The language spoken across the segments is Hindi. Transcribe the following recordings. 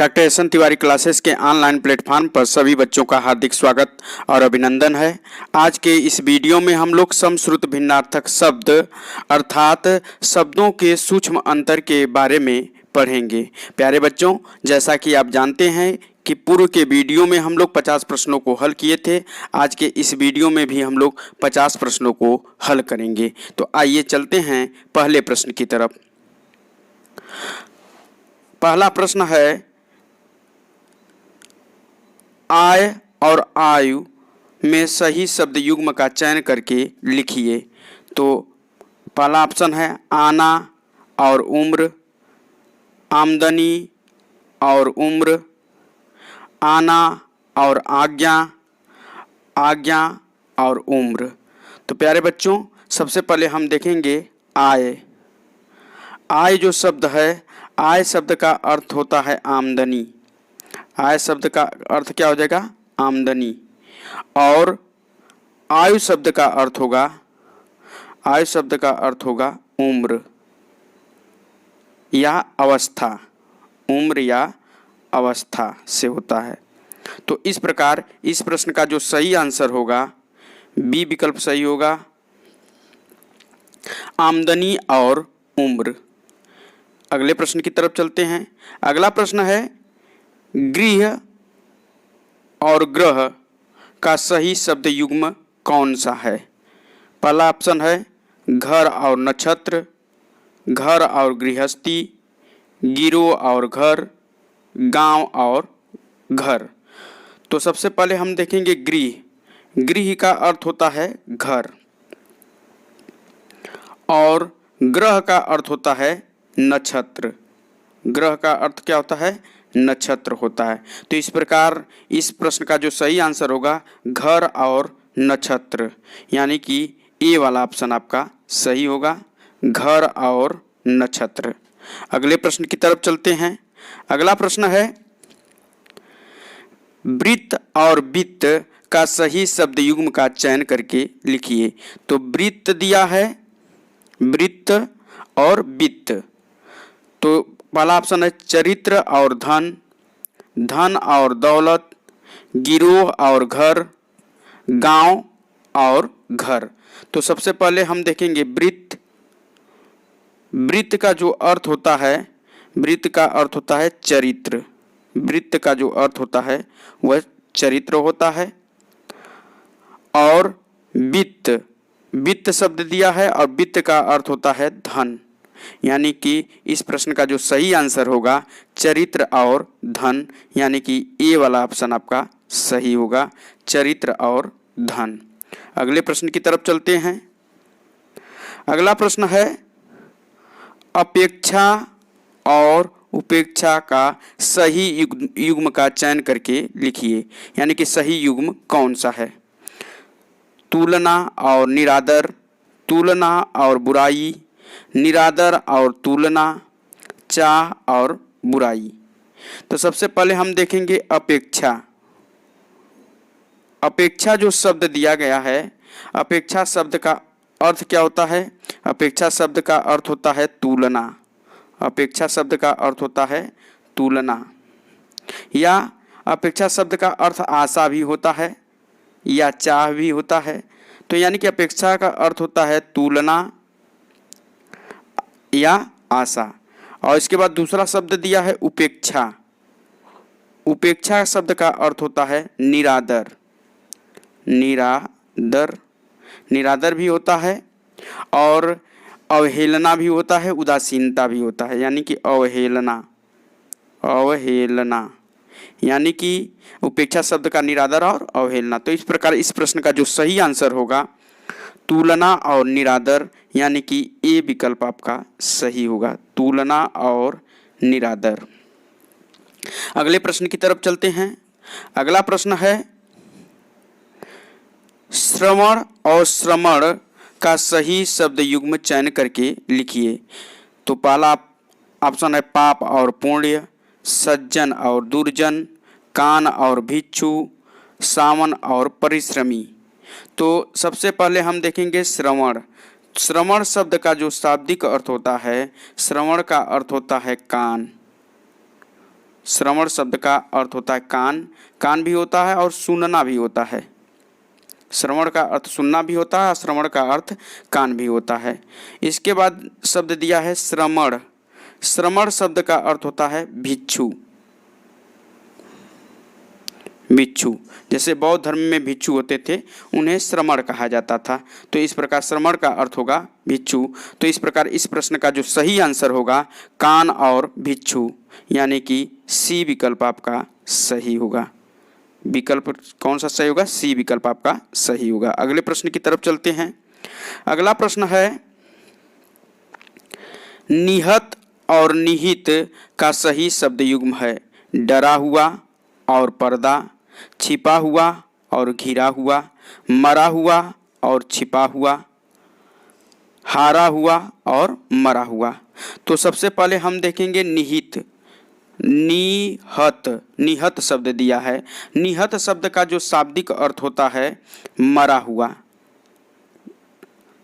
Doctor S N Tiwari classes के ऑनलाइन प्लेटफॉर्म पर सभी बच्चों का हार्दिक स्वागत और अभिनंदन है। आज के इस वीडियो में हम लोग समश्रुत भिन्नार्थक शब्द अर्थात शब्दों के सूक्ष्म अंतर के बारे में पढ़ेंगे। प्यारे बच्चों, जैसा कि आप जानते हैं कि पूर्व के वीडियो में हम लोग 50 प्रश्नों को हल किए थे। आज के इस वीडियो में भी हम लोग 50 प्रश्नों को हल करेंगे। तो आइए चलते हैं पहले प्रश्न की तरफ। पहला प्रश्न है, आय और आयु में सही शब्द युग्म का चयन करके लिखिए। तो पहला ऑप्शन है आना और उम्र, आमदनी और उम्र, आना और आज्ञा, आज्ञा और उम्र। तो प्यारे बच्चों, सबसे पहले हम देखेंगे आय। आय जो शब्द है, आय शब्द का अर्थ होता है आमदनी। आय शब्द का अर्थ क्या हो जाएगा? आमदनी। और आयु शब्द का अर्थ होगा, आयु शब्द का अर्थ होगा उम्र या अवस्था। उम्र या अवस्था से होता है। तो इस प्रकार इस प्रश्न का जो सही आंसर होगा, बी विकल्प सही होगा, आमदनी और उम्र। अगले प्रश्न की तरफ चलते हैं। अगला प्रश्न है, गृह और ग्रह का सही शब्द युग्म कौन सा है? पहला ऑप्शन है घर और नक्षत्र, घर और गृहस्थी, गिरोह और घर, गांव और घर। तो सबसे पहले हम देखेंगे गृह। गृह का अर्थ होता है घर और ग्रह का अर्थ होता है नक्षत्र। ग्रह का अर्थ क्या होता है? नक्षत्र होता है। तो इस प्रकार इस प्रश्न का जो सही आंसर होगा घर और नक्षत्र, यानी कि ए वाला ऑप्शन आपका सही होगा, घर और नक्षत्र। अगले प्रश्न की तरफ चलते हैं। अगला प्रश्न है, वृत्त और वित्त का सही शब्द युग्म का चयन करके लिखिए। तो वृत्त दिया है, वृत्त और वित्त। तो पहला ऑप्शन है चरित्र और धन, धन और दौलत, गिरोह और घर, गांव और घर। तो सबसे पहले हम देखेंगे वृत्त। वृत्त का जो अर्थ होता है, वृत्त का अर्थ होता है चरित्र। वृत्त का जो अर्थ होता है वह चरित्र होता है। और वित्त, वित्त शब्द दिया है और वित्त का अर्थ होता है धन, यानी कि इस प्रश्न का जो सही आंसर होगा चरित्र और धन, यानी कि ए वाला ऑप्शन आपका सही होगा, चरित्र और धन। अगले प्रश्न की तरफ चलते हैं। अगला प्रश्न है, अपेक्षा और उपेक्षा का सही युग्म का चयन करके लिखिए, यानी कि सही युग्म कौन सा है? तुलना और निरादर, तुलना और बुराई, निरादर और तुलना, चाह और बुराई। तो सबसे पहले हम देखेंगे अपेक्षा। अपेक्षा जो शब्द दिया गया है, अपेक्षा शब्द का अर्थ क्या होता है? अपेक्षा शब्द का अर्थ होता है तुलना। अपेक्षा शब्द का अर्थ होता है तुलना, या अपेक्षा शब्द का अर्थ आशा भी होता है या चाह भी होता है। तो यानी कि अपेक्षा का अर्थ होता है तुलना या आशा। और इसके बाद दूसरा शब्द दिया है उपेक्षा। उपेक्षा शब्द का अर्थ होता है निरादर। निरादर, निरादर भी होता है और अवहेलना भी होता है, उदासीनता भी होता है, यानी कि अवहेलना। अवहेलना यानी कि उपेक्षा शब्द का निरादर और अवहेलना। तो इस प्रकार इस प्रश्न का जो सही आंसर होगा तुलना और निरादर, यानी कि ए विकल्प आपका सही होगा, तुलना और निरादर। अगले प्रश्न की तरफ चलते हैं। अगला प्रश्न है, श्रवण और श्रमण का सही शब्द युग्म चयन करके लिखिए। तो पहला ऑप्शन है पाप और पुण्य, सज्जन और दुर्जन, कान और भिक्षु, सावन और परिश्रमी। तो सबसे पहले हम देखेंगे श्रवण। श्रवण शब्द का जो शाब्दिक अर्थ होता है, श्रवण का अर्थ होता है कान। श्रवण शब्द का अर्थ होता है कान, कान भी होता है और सुनना भी होता है। श्रवण का अर्थ सुनना भी होता है और श्रवण का अर्थ कान भी होता है। इसके बाद शब्द दिया है श्रमण। श्रमण शब्द का अर्थ होता है भिक्षु। भिक्षु, जैसे बौद्ध धर्म में भिक्षु होते थे, उन्हें श्रमण कहा जाता था। तो इस प्रकार श्रमण का अर्थ होगा भिक्षु। तो इस प्रकार इस प्रश्न का जो सही आंसर होगा कान और भिक्षु, यानी कि सी विकल्प आपका सही होगा। विकल्प कौन सा सही होगा? सी विकल्प आपका सही होगा। अगले प्रश्न की तरफ चलते हैं। अगला प्रश्न है निहत और निहित का सही शब्द युग्म है डरा हुआ और पर्दा, छिपा हुआ और घिरा हुआ, मरा हुआ और छिपा हुआ, हारा हुआ और मरा हुआ। तो सबसे पहले हम देखेंगे निहित। निहत, निहत शब्द दिया है। निहत शब्द का जो शाब्दिक अर्थ होता है मरा हुआ।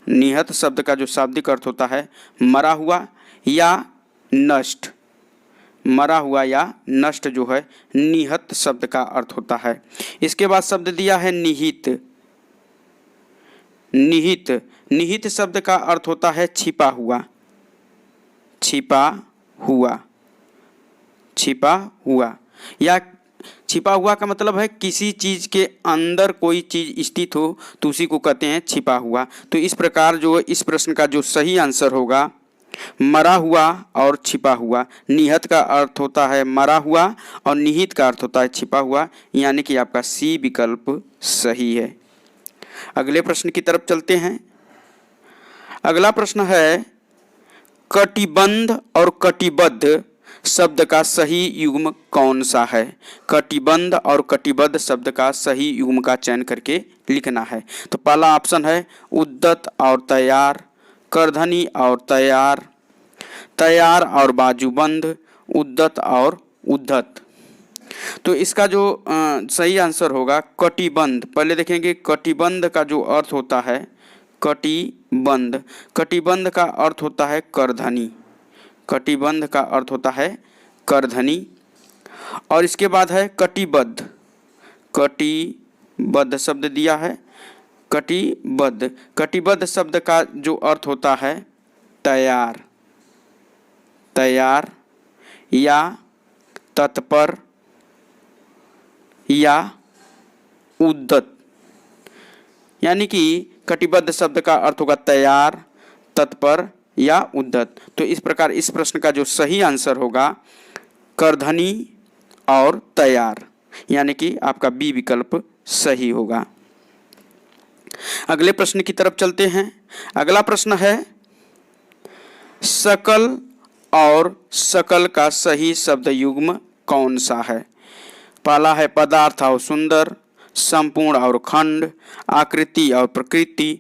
निहत शब्द का जो शाब्दिक अर्थ होता है मरा हुआ या नष्ट। मरा हुआ या नष्ट जो है निहत शब्द का अर्थ होता है। इसके बाद शब्द दिया है निहित। निहित, निहित शब्द का अर्थ होता है छिपा हुआ। छिपा हुआ, छिपा हुआ या छिपा हुआ का मतलब है किसी चीज़ के अंदर कोई चीज़ स्थित हो तो उसी को कहते हैं छिपा हुआ। तो इस प्रकार जो इस प्रश्न का जो सही आंसर होगा मरा हुआ और छिपा हुआ। निहत का अर्थ होता है मरा हुआ और निहित का अर्थ होता है छिपा हुआ, यानी कि आपका सी विकल्प सही है। अगले प्रश्न की तरफ चलते हैं। अगला प्रश्न है कटिबंध और कटिबद्ध शब्द का सही युग्म कौन सा है? कटिबंध और कटिबद्ध शब्द का सही युग्म का चयन करके लिखना है। तो पहला ऑप्शन है उद्दत और तैयार, करधनी और तैयार, तैयार और बाजूबंद, उद्दत और उद्धत। तो इसका जो सही आंसर होगा कटिबंध। पहले देखेंगे कटिबंध का जो अर्थ होता है कटिबंध। कटिबंध का अर्थ होता है करधनी। कटिबंध का अर्थ होता है करधनी। और इसके बाद है कटिबद्ध। कटिबद्ध शब्द दिया है कटिबद्ध। कटिबद्ध शब्द का जो अर्थ होता है तैयार। तैयार या तत्पर या उद्दत, यानी कि कटिबद्ध शब्द का अर्थ होगा तैयार, तत्पर या उद्दत। तो इस प्रकार इस प्रश्न का जो सही आंसर होगा करधनी और तैयार, यानी कि आपका बी विकल्प सही होगा। अगले प्रश्न की तरफ चलते हैं। अगला प्रश्न है सकल और सकल का सही शब्द युग्म कौन सा है? पहला है पदार्थ और सुंदर, संपूर्ण और खंड, आकृति और प्रकृति,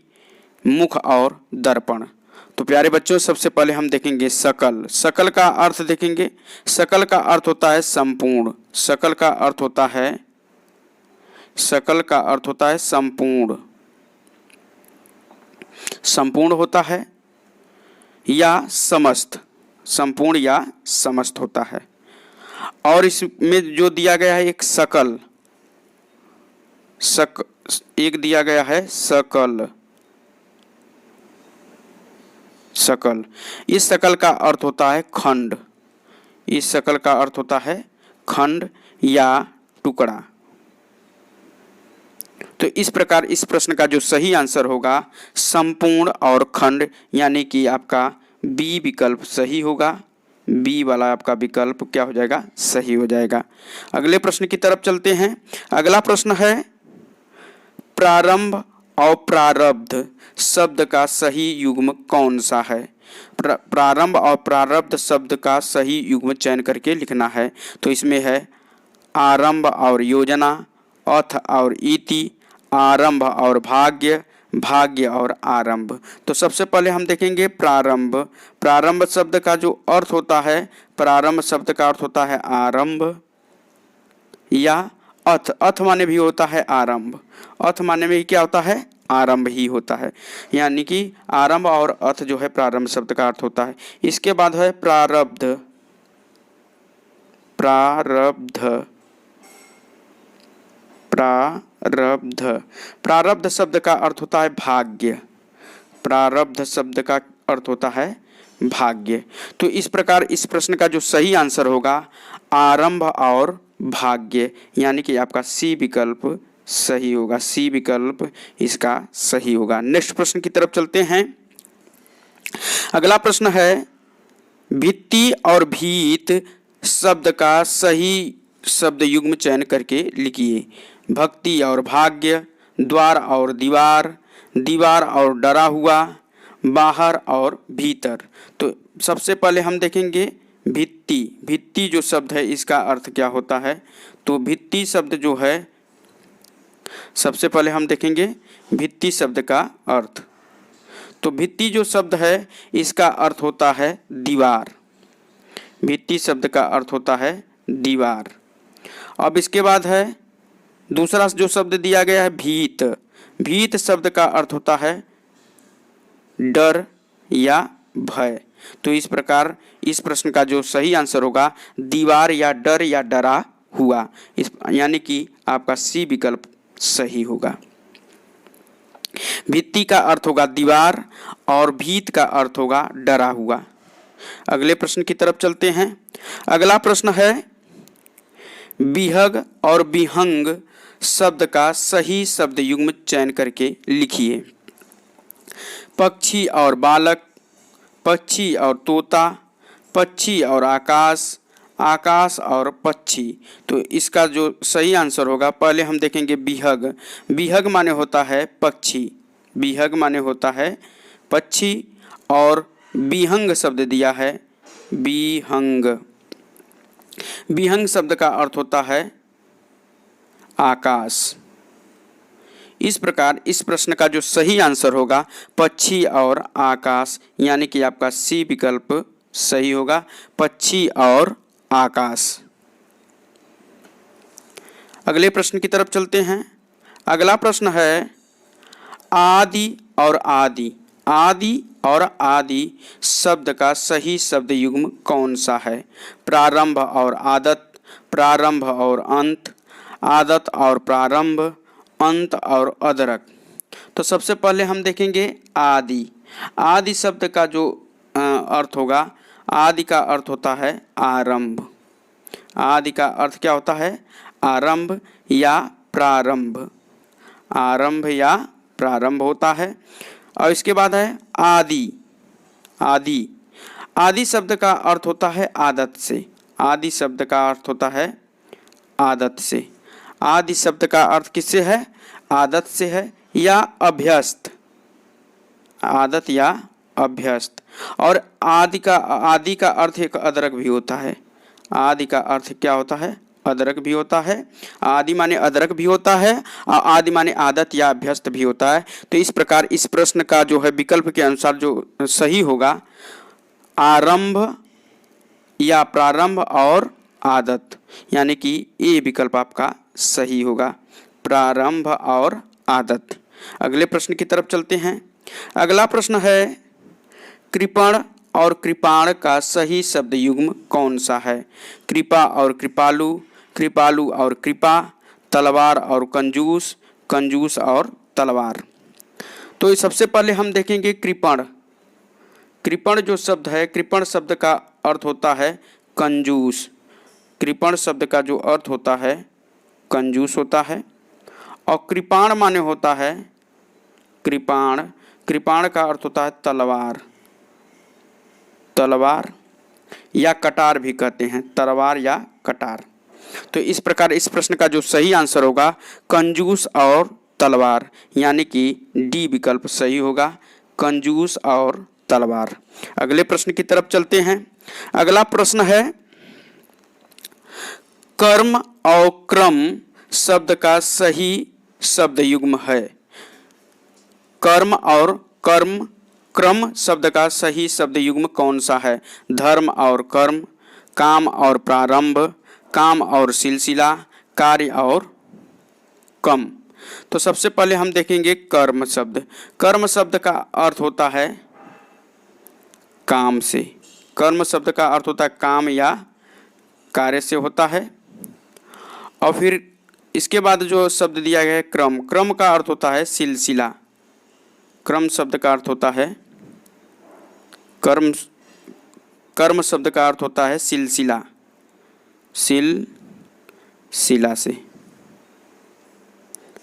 मुख और दर्पण। तो प्यारे बच्चों सबसे पहले हम देखेंगे सकल। सकल का अर्थ देखेंगे। सकल का अर्थ होता है संपूर्ण। सकल का अर्थ होता है, सकल का अर्थ होता है संपूर्ण। संपूर्ण होता है या समस्त, संपूर्ण या समस्त होता है। और इसमें जो दिया गया है एक सकल, एक दिया गया है सकल। सकल, इस सकल का अर्थ होता है खंड। इस सकल का अर्थ होता है खंड या टुकड़ा। तो इस प्रकार इस प्रश्न का जो सही आंसर होगा संपूर्ण और खंड, यानी कि आपका बी विकल्प सही होगा। बी वाला आपका विकल्प क्या हो जाएगा? सही हो जाएगा। अगले प्रश्न की तरफ चलते हैं। अगला प्रश्न है प्रारंभ और प्रारब्ध शब्द का सही युग्म कौन सा है? प्रारंभ और प्रारब्ध शब्द का सही युग्म चयन करके लिखना है। तो इसमें है आरंभ और योजना, अथ और इति, आरंभ और भाग्य, भाग्य और आरंभ। तो सबसे पहले हम देखेंगे प्रारंभ। प्रारंभ शब्द का जो अर्थ होता है, प्रारंभ शब्द का अर्थ होता है आरंभ या अथ। अथ माने भी होता है आरंभ। अथ माने में क्या होता है? आरंभ ही होता है, यानी कि आरंभ और अथ जो है प्रारंभ शब्द का अर्थ होता है। इसके बाद है प्रारब्ध। प्रारब्ध। प्रारब्ध, प्रारब्ध शब्द का अर्थ होता है भाग्य। प्रारब्ध शब्द का अर्थ होता है भाग्य। तो इस प्रकार इस प्रश्न का जो सही आंसर होगा आरंभ और भाग्य, यानी कि आपका सी विकल्प सही होगा। सी विकल्प इसका सही होगा। नेक्स्ट प्रश्न की तरफ चलते हैं। अगला प्रश्न है भित्ति और भीत शब्द का सही शब्द युग्म चयन करके लिखिए। भक्ति और भाग्य, द्वार और दीवार, दीवार और डरा हुआ, बाहर और भीतर। तो सबसे पहले हम देखेंगे भित्ति। भित्ति जो शब्द है इसका अर्थ क्या होता है? तो भित्ति शब्द जो है, सबसे पहले हम देखेंगे भित्ति शब्द का अर्थ। तो भित्ति जो शब्द है इसका अर्थ होता है दीवार। भित्ति शब्द का अर्थ होता है दीवार। अब इसके बाद है दूसरा जो शब्द दिया गया है भीत। भीत शब्द का अर्थ होता है डर या भय। तो इस प्रकार इस प्रश्न का जो सही आंसर होगा दीवार या डर या डरा हुआ, इस यानी कि आपका सी विकल्प सही होगा। भित्ति का अर्थ होगा दीवार और भीत का अर्थ होगा डरा हुआ। अगले प्रश्न की तरफ चलते हैं। अगला प्रश्न है बिहग और बिहंग शब्द का सही शब्द युग्म चयन करके लिखिए। पक्षी और बालक, पक्षी और तोता, पक्षी और आकाश, आकाश और पक्षी। तो इसका जो सही आंसर होगा, पहले हम देखेंगे बिहग। बिहग माने होता है पक्षी। बिहग माने होता है पक्षी और बिहंग शब्द दिया है बिहंग। बिहंग शब्द का अर्थ होता है आकाश। इस प्रकार इस प्रश्न का जो सही आंसर होगा पक्षी और आकाश, यानी कि आपका सी विकल्प सही होगा, पक्षी और आकाश। अगले प्रश्न की तरफ चलते हैं। अगला प्रश्न है आदि और आदि। आदि और आदि शब्द का सही शब्द युग्म कौन सा है? प्रारंभ और आदत, प्रारंभ और अंत, आदत और प्रारंभ, अंत और अदरक। तो सबसे पहले हम देखेंगे आदि। आदि शब्द का जो अर्थ होगा, आदि का अर्थ होता है आरंभ। आदि का अर्थ क्या होता है? आरंभ या प्रारंभ। आरंभ या प्रारंभ होता है। और इसके बाद है आदि। आदि, आदि शब्द का अर्थ होता है आदत से। आदि शब्द का अर्थ होता है आदत से। आदि शब्द का अर्थ किससे है? आदत से है या अभ्यस्त। आदत या अभ्यस्त। और आदि का अर्थ एक अदरक भी होता है। आदि का अर्थ क्या होता है? अदरक भी होता है। आदि माने अदरक भी होता है और आदि माने आदत या अभ्यस्त भी होता है। तो इस प्रकार इस प्रश्न का जो है विकल्प के अनुसार जो सही होगा आरंभ या प्रारंभ और आदत, यानी कि ये विकल्प आपका सही होगा, प्रारंभ और आदत। अगले प्रश्न की तरफ चलते हैं। अगला प्रश्न है कृपण और कृपाण का सही शब्द युग्म कौन सा है? कृपा और कृपालु, कृपालु और कृपा, तलवार और कंजूस, कंजूस और तलवार। तो सबसे पहले हम देखेंगे कृपण। कृपण जो शब्द है, कृपण शब्द का अर्थ होता है कंजूस। कृपण शब्द का जो अर्थ होता है कंजूस होता है। और कृपाण माने होता है कृपाण। कृपाण का अर्थ होता है तलवार। तलवार या कटार भी कहते हैं, तलवार या कटार। तो इस प्रकार इस प्रश्न का जो सही आंसर होगा कंजूस और तलवार, यानी कि डी विकल्प सही होगा, कंजूस और तलवार। अगले प्रश्न की तरफ चलते हैं। अगला प्रश्न है कर्म और क्रम शब्द का सही शब्द युग्म है। कर्म और कर्म, क्रम शब्द का सही शब्द युग्म कौन सा है? धर्म और कर्म, काम और प्रारंभ, काम और सिलसिला, कार्य और कम। तो सबसे पहले हम देखेंगे कर्म शब्द। कर्म शब्द का अर्थ होता है काम से। कर्म शब्द का अर्थ होता है काम या कार्य से होता है। और फिर इसके बाद जो शब्द दिया गया है क्रम, क्रम का अर्थ होता है सिलसिला। क्रम शब्द का अर्थ होता है कर्म, कर्म शब्द का अर्थ होता है सिलसिला, सिलसिला से,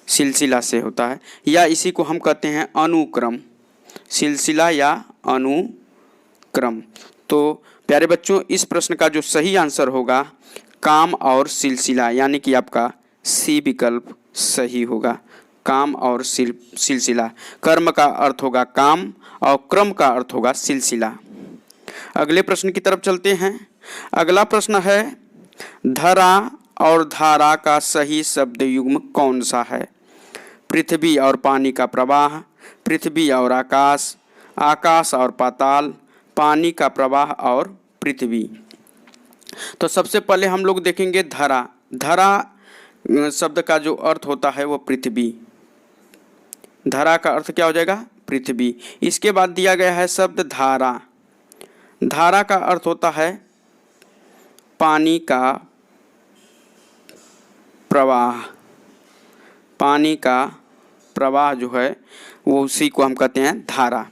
सिलसिला से होता है, या इसी को हम कहते हैं अनुक्रम, सिलसिला या अनुक्रम। तो प्यारे बच्चों, इस प्रश्न का जो सही आंसर होगा काम और सिलसिला, यानी कि आपका सी विकल्प सही होगा। काम और सिलसिला, कर्म का अर्थ होगा काम और क्रम का अर्थ होगा सिलसिला। अगले प्रश्न की तरफ चलते हैं। अगला प्रश्न है धरा और धारा का सही शब्द युग्म कौन सा है? पृथ्वी और पानी का प्रवाह, पृथ्वी और आकाश, आकाश और पाताल, पानी का प्रवाह और पृथ्वी। तो सबसे पहले हम लोग देखेंगे धरा। धरा शब्द का जो अर्थ होता है वो पृथ्वी, धरा का अर्थ क्या हो जाएगा? पृथ्वी। इसके बाद दिया गया है शब्द धारा। धारा का अर्थ होता है पानी का प्रवाह, पानी का प्रवाह जो है वो उसी को हम कहते हैं धारा।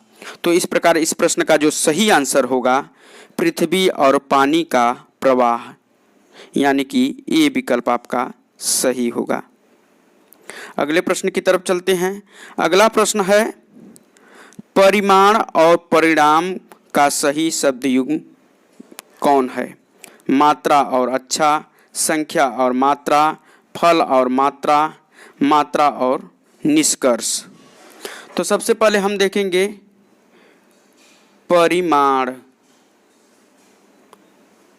तो इस प्रकार इस प्रश्न का जो सही आंसर होगा पृथ्वी और पानी का प्रवाह, यानी कि ये विकल्प आपका सही होगा। अगले प्रश्न की तरफ चलते हैं। अगला प्रश्न है परिमाण और परिणाम का सही शब्द युग्म कौन है? मात्रा और अच्छा, संख्या और मात्रा, फल और मात्रा, मात्रा और निष्कर्ष। तो सबसे पहले हम देखेंगे परिमाण।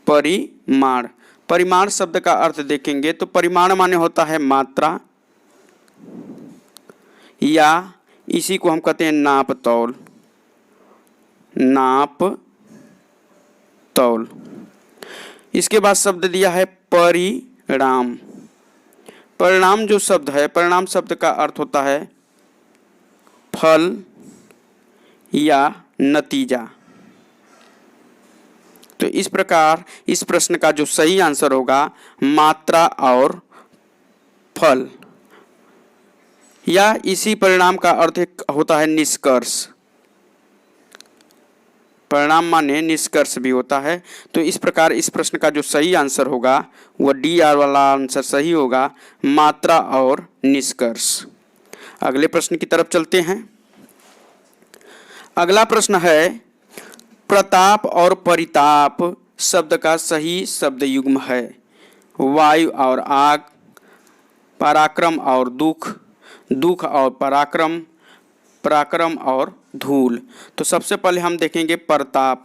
परिमाण, परिमाण शब्द का अर्थ देखेंगे तो परिमाण माने होता है मात्रा, या इसी को हम कहते हैं नाप तौल, नाप तौल। इसके बाद शब्द दिया है परिणाम। परिणाम जो शब्द है, परिणाम शब्द का अर्थ होता है फल या नतीजा। तो इस प्रकार इस प्रश्न का जो सही आंसर होगा मात्रा और फल, या इसी परिणाम का अर्थ होता है निष्कर्ष। परिणाम माने निष्कर्ष भी होता है। तो इस प्रकार इस प्रश्न का जो सही आंसर होगा वह डी आर वाला आंसर सही होगा, मात्रा और निष्कर्ष। अगले प्रश्न की तरफ चलते हैं। अगला प्रश्न है प्रताप और परिताप शब्द का सही शब्द युग्म है? वायु और आग, पराक्रम और दुख, दुख और पराक्रम, पराक्रम और धूल। तो सबसे पहले हम देखेंगे प्रताप।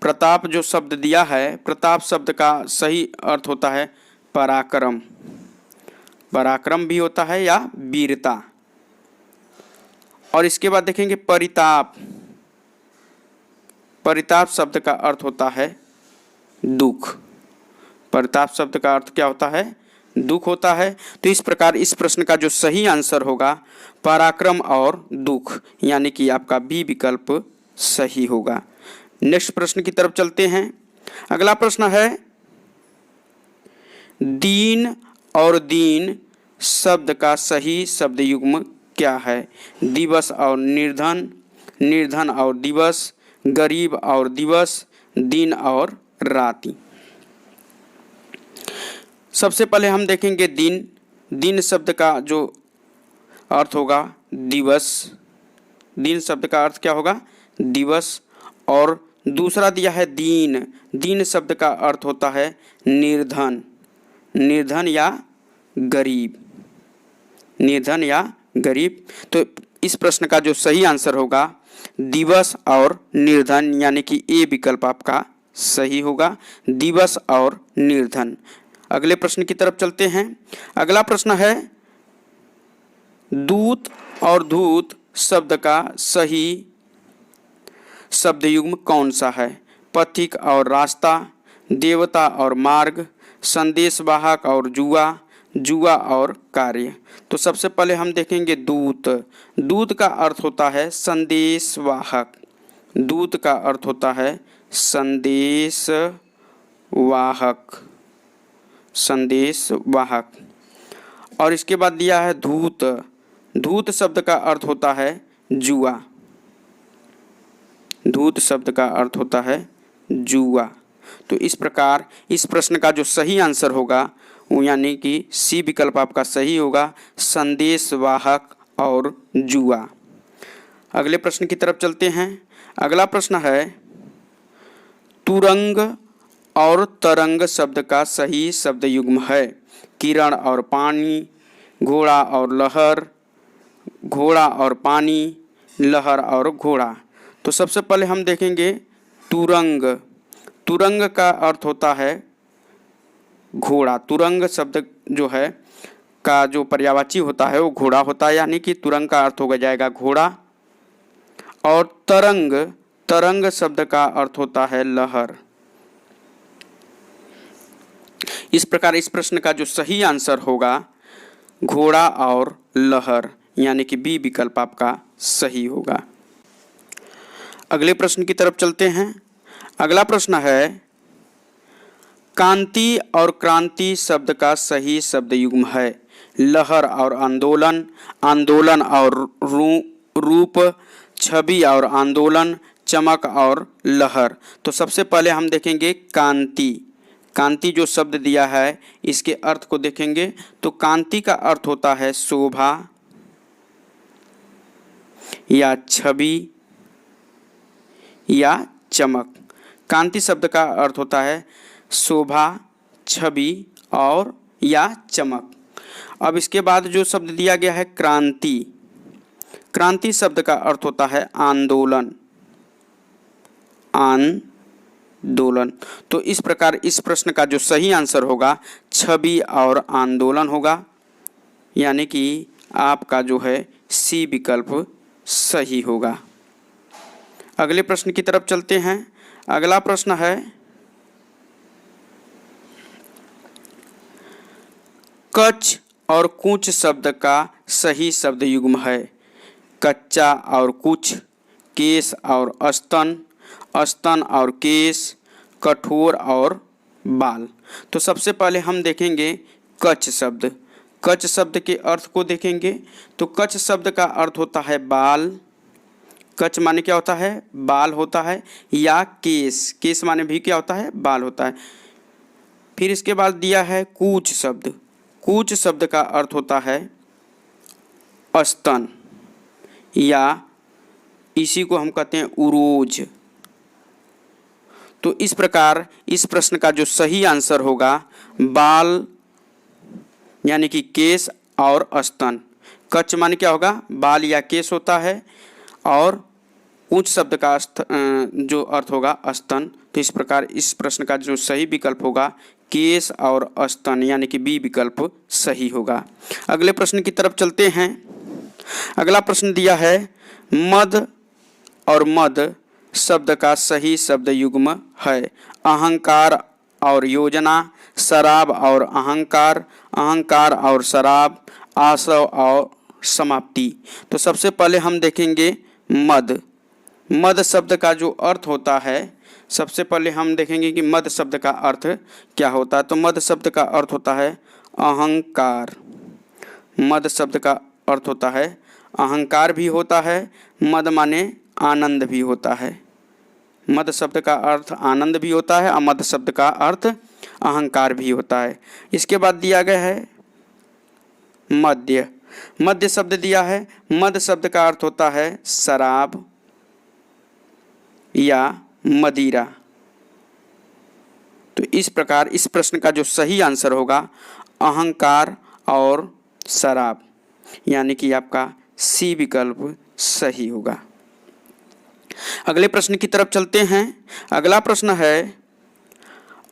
प्रताप जो शब्द दिया है, प्रताप शब्द का सही अर्थ होता है पराक्रम, पराक्रम भी होता है या वीरता। और इसके बाद देखेंगे परिताप। परिताप शब्द का अर्थ होता है दुख। परिताप शब्द का अर्थ क्या होता है? दुख होता है। तो इस प्रकार इस प्रश्न का जो सही आंसर होगा पराक्रम और दुख, यानी कि आपका बी विकल्प सही होगा। नेक्स्ट प्रश्न की तरफ चलते हैं। अगला प्रश्न है दीन और दीन शब्द का सही शब्द युग्म क्या है? दिवस और निर्धन, निर्धन और दिवस, गरीब और दिवस, दिन और राति। सबसे पहले हम देखेंगे दिन। दिन शब्द का जो अर्थ होगा दिवस, दिन शब्द का अर्थ क्या होगा? दिवस। और दूसरा दिया है दीन। दीन शब्द का अर्थ होता है निर्धन, निर्धन या गरीब, निर्धन या गरीब। तो इस प्रश्न का जो सही आंसर होगा दिवस और निर्धन, यानी कि ए विकल्प आपका सही होगा, दिवस और निर्धन। अगले प्रश्न की तरफ चलते हैं। अगला प्रश्न है दूत और धूत शब्द का सही शब्द युग्म कौन सा है? पथिक और रास्ता, देवता और मार्ग, संदेशवाहक और जुआ, जुआ और कार्य। तो सबसे पहले हम देखेंगे दूत। दूत का अर्थ होता है संदेशवाहक, दूत का अर्थ होता है संदेशवाहक। संदेश वाहक। और इसके बाद दिया है धूत। धूत शब्द का अर्थ होता है जुआ। धूत शब्द का अर्थ होता है जुआ। तो इस प्रकार इस प्रश्न का जो सही आंसर होगा वो यानी कि सी विकल्प आपका सही होगा, संदेश वाहक और जुआ। अगले प्रश्न की तरफ चलते हैं। अगला प्रश्न है तुरंग और तरंग शब्द का सही शब्द युग्म है। किरण और पानी, घोड़ा और लहर, घोड़ा और पानी, लहर और घोड़ा। तो सबसे पहले हम देखेंगे तुरंग। तुरंग का अर्थ होता है घोड़ा। तुरंग शब्द जो है का जो पर्यायवाची होता है वो घोड़ा होता है, यानी कि तुरंग का अर्थ हो जाएगा घोड़ा। और तरंग, तरंग शब्द का अर्थ होता है लहर। इस प्रकार इस प्रश्न का जो सही आंसर होगा घोड़ा और लहर, यानी कि बी विकल्प आपका सही होगा। अगले प्रश्न की तरफ चलते हैं। अगला प्रश्न है कांति और क्रांति शब्द का सही शब्द युग्म है। लहर और आंदोलन, आंदोलन और रूप, छवि और आंदोलन, चमक और लहर। तो सबसे पहले हम देखेंगे कांति। कांति जो शब्द दिया है इसके अर्थ को देखेंगे तो कांति का अर्थ होता है शोभा या छवि या चमक। कांति शब्द का अर्थ होता है शोभा, छवि और या चमक। अब इसके बाद जो शब्द दिया गया है क्रांति। क्रांति शब्द का अर्थ होता है आंदोलन, आंदोलन। तो इस प्रकार इस प्रश्न का जो सही आंसर होगा छवि और आंदोलन होगा, यानी कि आपका जो है सी विकल्प सही होगा। अगले प्रश्न की तरफ चलते हैं। अगला प्रश्न है कच्छ और कूच शब्द का सही शब्द युग्म है। कच्चा और कुछ, केस और स्तन, स्तन और केस, कठोर और बाल। तो सबसे पहले हम देखेंगे कच्छ शब्द। कच्छ शब्द के अर्थ को देखेंगे तो कच्छ शब्द का अर्थ होता है बाल। कच्छ माने क्या होता है? बाल होता है, या केस, केस माने भी क्या होता है? बाल होता है। फिर इसके बाद दिया है कूच शब्द। कूच शब्द का अर्थ होता है स्तन, या इसी को हम कहते हैं उरोज। तो इस प्रकार इस प्रश्न का जो सही आंसर होगा बाल, यानी कि केस और स्तन। कच्छ माने क्या होगा? बाल या केस होता है, और कूच शब्द का जो अर्थ होगा स्तन। तो इस प्रकार इस प्रश्न का जो सही विकल्प होगा केस और स्तन, यानी कि बी विकल्प सही होगा। अगले प्रश्न की तरफ चलते हैं। अगला प्रश्न दिया है मद और मद शब्द का सही शब्द युग्म है। अहंकार और योजना, शराब और अहंकार, अहंकार और शराब, आशव और समाप्ति। तो सबसे पहले हम देखेंगे मद। मद शब्द का जो अर्थ होता है, सबसे पहले हम देखेंगे कि मद शब्द का अर्थ क्या होता है। तो मद शब्द का अर्थ होता है अहंकार। मद शब्द का अर्थ होता है अहंकार भी होता है, मद माने आनंद भी होता है। मद शब्द का अर्थ आनंद भी होता है और मद शब्द का अर्थ अहंकार भी होता है। इसके बाद दिया गया है मद्य। मद्य शब्द दिया है। मद शब्द का अर्थ होता है शराब या मदिरा। तो इस प्रकार इस प्रश्न का जो सही आंसर होगा अहंकार और शराब, यानी कि आपका सी विकल्प सही होगा। अगले प्रश्न की तरफ चलते हैं। अगला प्रश्न है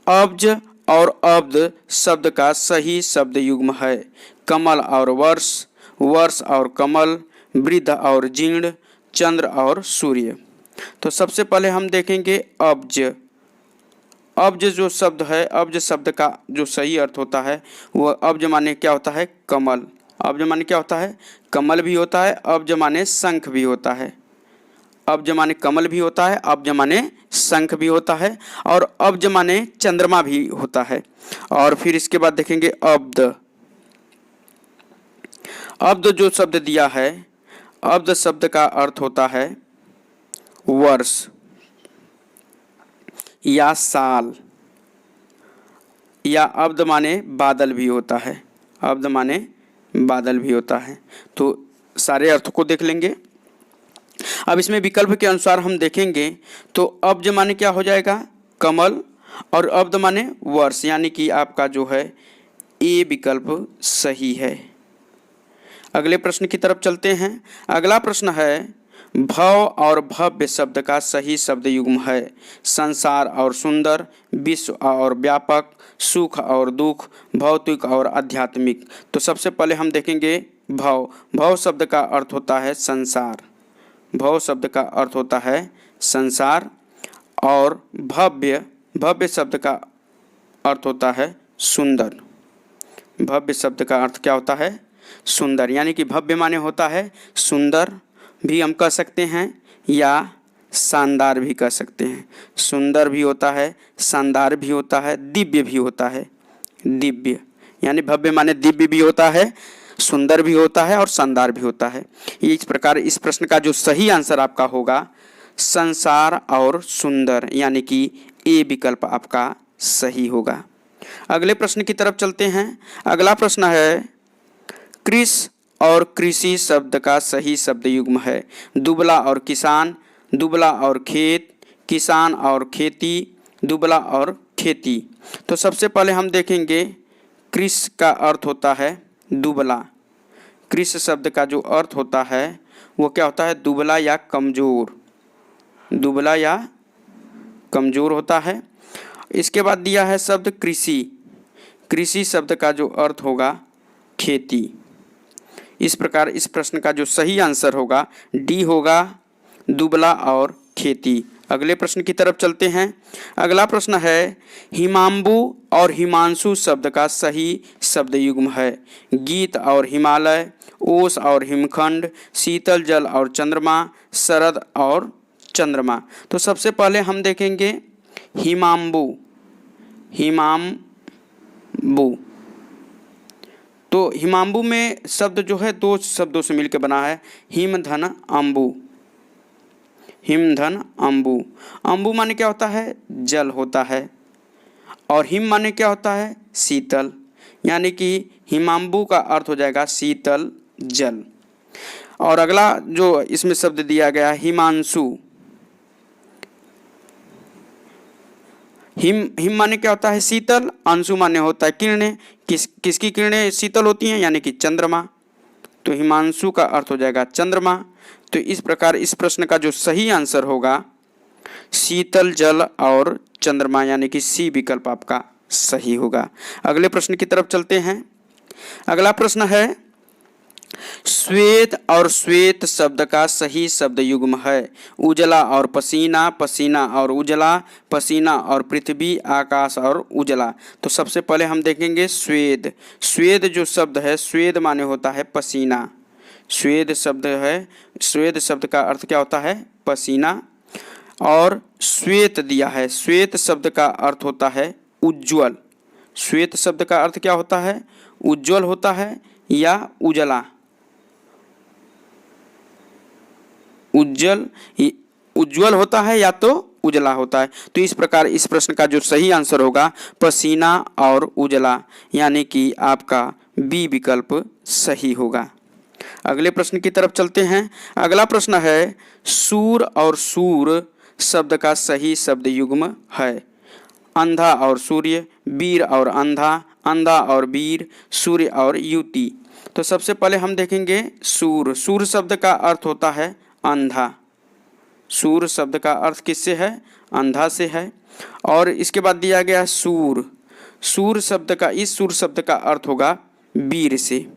अब्ज और अब्द शब्द का सही शब्द युग्म है। कमल और वर्ष, वर्ष और कमल, वृद्ध और जीर्ण, चंद्र और सूर्य। तो सबसे पहले हम देखेंगे अब्ज। अब्ज जो शब्द है, अब्ज शब्द का जो सही अर्थ होता है वह अब्ज माने क्या होता है? कमल। अब्ज माने क्या होता है? कमल भी होता है। अब्ज माने शंख भी होता है। अब्ज माने कमल भी होता है, अब्ज माने शंख भी होता है, और अब्ज माने चंद्रमा भी होता है। और फिर इसके बाद देखेंगे अब्द। अब्द जो शब्द दिया है, अब्द शब्द का अर्थ होता है वर्ष या साल, या अब्द माने बादल भी होता है, अब्द माने बादल भी होता है। तो सारे अर्थ को देख लेंगे। अब इसमें विकल्प के अनुसार हम देखेंगे तो अब्ज माने क्या हो जाएगा, कमल, और अब्द माने वर्ष, यानी कि आपका जो है ए विकल्प सही है। अगले प्रश्न की तरफ चलते हैं। अगला प्रश्न है, भव और भव्य शब्द का सही शब्द युग्म है संसार और सुंदर, विश्व और व्यापक, सुख और दुख, भौतिक और आध्यात्मिक। तो सबसे पहले हम देखेंगे भव। भव शब्द का अर्थ होता है संसार, भव शब्द का अर्थ होता है संसार। और भव्य, भव्य शब्द का अर्थ होता है सुंदर, भव्य शब्द का अर्थ क्या होता है, सुंदर, यानी कि भव्य माने होता है सुंदर भी हम कह सकते हैं, या शानदार भी कह सकते हैं। सुंदर भी होता है, शानदार भी होता है, दिव्य भी होता है। दिव्य यानी भव्य माने दिव्य भी होता है, सुंदर भी होता है और शानदार भी होता है। ये इस प्रकार इस प्रश्न का जो सही आंसर आपका होगा संसार और सुंदर, यानी कि ए विकल्प आपका सही होगा। अगले प्रश्न की तरफ चलते हैं। अगला प्रश्न है, कृष और कृषि शब्द का सही शब्द युग्म है दुबला और किसान, दुबला और खेत, किसान और खेती, दुबला और खेती। तो सबसे पहले हम देखेंगे कृष का अर्थ होता है दुबला। कृष शब्द का जो अर्थ होता है वो क्या होता है, दुबला या कमज़ोर, दुबला या कमज़ोर होता है। इसके बाद दिया है शब्द कृषि। कृषि शब्द का जो अर्थ होगा खेती। इस प्रकार इस प्रश्न का जो सही आंसर होगा डी होगा, दुबला और खेती। अगले प्रश्न की तरफ चलते हैं। अगला प्रश्न है, हिमांबु और हिमांशु शब्द का सही शब्द युग्म है गीत और हिमालय, ओस और हिमखंड, शीतल जल और चंद्रमा, शरद और चंद्रमा। तो सबसे पहले हम देखेंगे हिमांबु। हिमांबु, तो हिमांबु में शब्द जो है दो शब्दों से मिलकर बना है, हिम धन अम्बु, हिम धन अम्बु। अम्बु माने क्या होता है, जल होता है, और हिम माने क्या होता है, शीतल, यानी कि हिमांबु का अर्थ हो जाएगा शीतल जल। और अगला जो इसमें शब्द दिया गया है हिमांशु। हिम माने क्या होता है, शीतल, अंशु माने होता है किरणें। किसकी किरणें शीतल होती हैं, यानी कि चंद्रमा। तो हिमांशु का अर्थ हो जाएगा चंद्रमा। तो इस प्रकार इस प्रश्न का जो सही आंसर होगा शीतल जल और चंद्रमा, यानी कि सी विकल्प आपका सही होगा। अगले प्रश्न की तरफ चलते हैं। अगला प्रश्न है, श्वेत और श्वेत शब्द का सही शब्द युग्म है उजला और पसीना, पसीना और उजला, पसीना और पृथ्वी, आकाश और उजला। तो सबसे पहले हम देखेंगे स्वेद। स्वेद जो शब्द है, स्वेद माने होता है पसीना। स्वेद शब्द है, स्वेद शब्द का अर्थ क्या होता है, पसीना। और श्वेत दिया है, श्वेत शब्द का अर्थ होता है उज्ज्वल। श्वेत शब्द का अर्थ क्या होता है, उज्ज्वल होता है या उजला। उज्ज्वल होता है या तो उजला होता है। तो इस प्रकार इस प्रश्न का जो सही आंसर होगा पसीना और उजला, यानी कि आपका बी विकल्प सही होगा। अगले प्रश्न की तरफ चलते हैं। अगला प्रश्न है, सूर और सूर शब्द का सही शब्द युग्म है अंधा और सूर्य, वीर और अंधा, अंधा और वीर, सूर्य और युति। तो सबसे पहले हम देखेंगे सूर। सूर शब्द का अर्थ होता है अंधा। सूर शब्द का अर्थ किससे है, अंधा से है। और इसके बाद दिया गया सूर। सूर शब्द का, इस सूर शब्द का अर्थ होगा वीर से।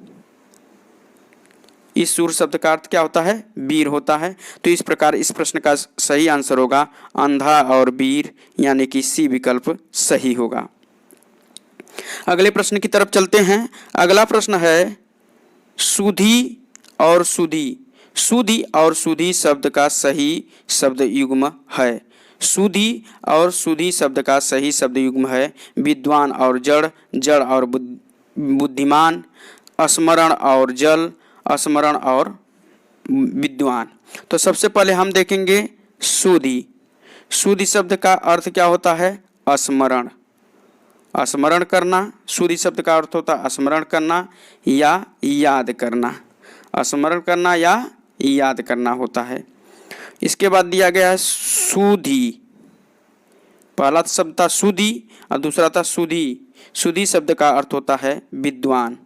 इस सूर शब्द का अर्थ क्या होता है, वीर होता है। तो इस प्रकार इस प्रश्न का सही आंसर होगा अंधा और वीर, यानी कि सी विकल्प सही होगा। अगले प्रश्न की तरफ चलते हैं। अगला प्रश्न है, सुधी और सुधी। सुधी और सुधी शब्द का सही शब्द युग्म है सुधी और सुधी शब्द का सही शब्द युग्म है विद्वान और जड़, जड़ और बुद्धिमान, स्मरण और जल, स्मरण और विद्वान। तो सबसे पहले हम देखेंगे सुधी। सुधी शब्द का अर्थ क्या होता है? स्मरण, स्मरण करना। सुधी शब्द का अर्थ होता है स्मरण करना या याद करना, स्मरण करना या याद करना होता है। इसके बाद दिया गया है सुधी। पहला शब्द था सुधी और दूसरा था सुधी। सुधी शब्द का अर्थ होता है विद्वान।